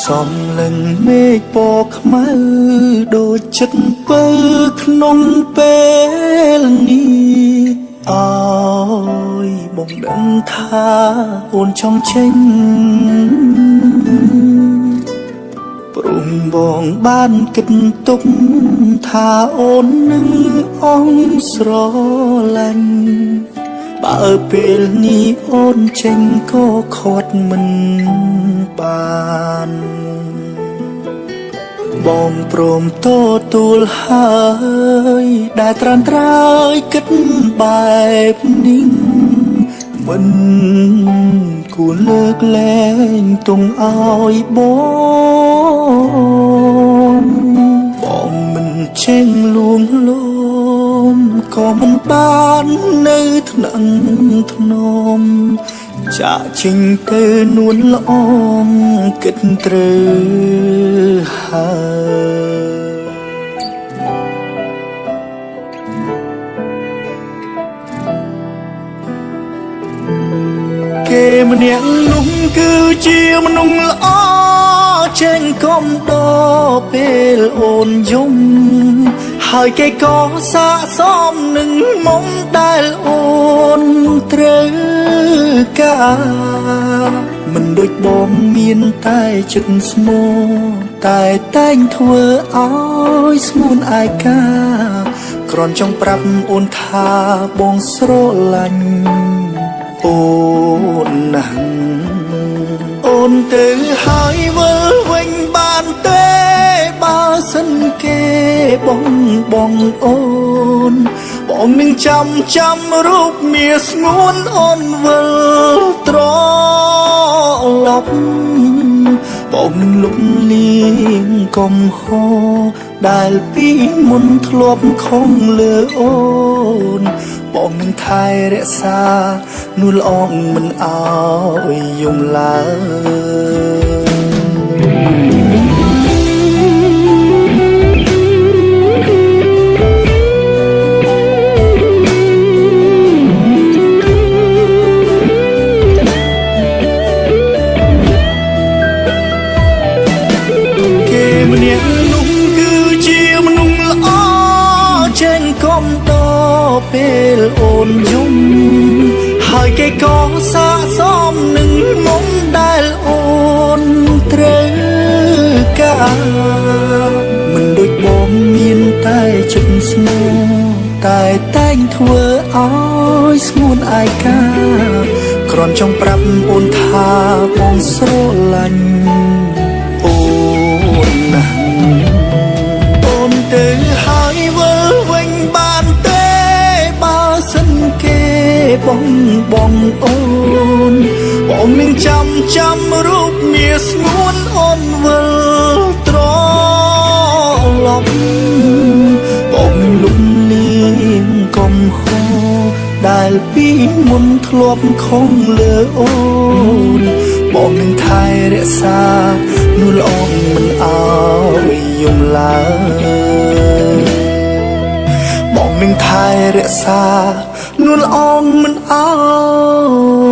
សំលឹងមេឃពណ៌ខ្មៅដូចចិត្តពើក្នុងពេលនេះអើយបងដឹងថាអូនចង់ចេញព្រមបងបានគិតទុកថាអូននឹងអងស្រឡាញ់បើពេលនេះអូនចេញក៏ខាត់មិនបានបងព្រមទទួលហើយដែលត្រាំត្រើយគិតបែបនេះមិនគួរលើកលែងទុំឲ្យបងមិនចេញលួងលោមក៏មិនបាននៅថ្នាក់ថ្នមចាក់ចេញទៅនួនល្អងគិតត្រូវហើយគេម្នាក់នោះគឺជាមនុស្សល្អចេញកំដរពេលអូនយំហើយគេក៏សាកសមនឹងមុំដែលអូនត្រូវការមិនដូចបងមានតែចិត្តស្មោតែតែងធ្វើឲ្យស្ងួនអាយកាគ្រាន់ចង់ប្រាប់អូនថាបងស្រឡាញ់អូនណាស់អូនទៅហើយវិលវិញបានទេបើសិនគេបងអូនបងនឹងចាំរូបមាស្ងួនអូនវិលត្រឡប់បងនឹងលុបលៀងកំហរដែលពីមុនធ្លាប់ខំលើអូនបងនឹងថែរក្សានួនល្អងមិនអោយយំឡើយម្នាក់នោះគឺជាមនុស្សល្អចេញកំដរពេលអូនយំហើយគេក៏សាកសមនឹងមុំដែលអូនត្រូវការមិនដូចបងមានតែចិត្តស្មោតែតែងធ្វើឲ្យស្ងួនអាយកាគ្រាន់ចង់ប្រាប់អូនថាបងស្រឡាញ់អូនទៅហើយវិលវិញបានទេបើសិនគេបងអូនបងនឹងចាំរូបមាស្ងួនអូនវិលត្រឡប់បងនឹងលុបលៀងកំហរដែលពីមុនធ្លាប់ខំលើអូនបងនឹងថែរក្សានួនល្អងមិនអោយយំឡើយបងនឹងថែរក្សានួនល្អងមិនអោយ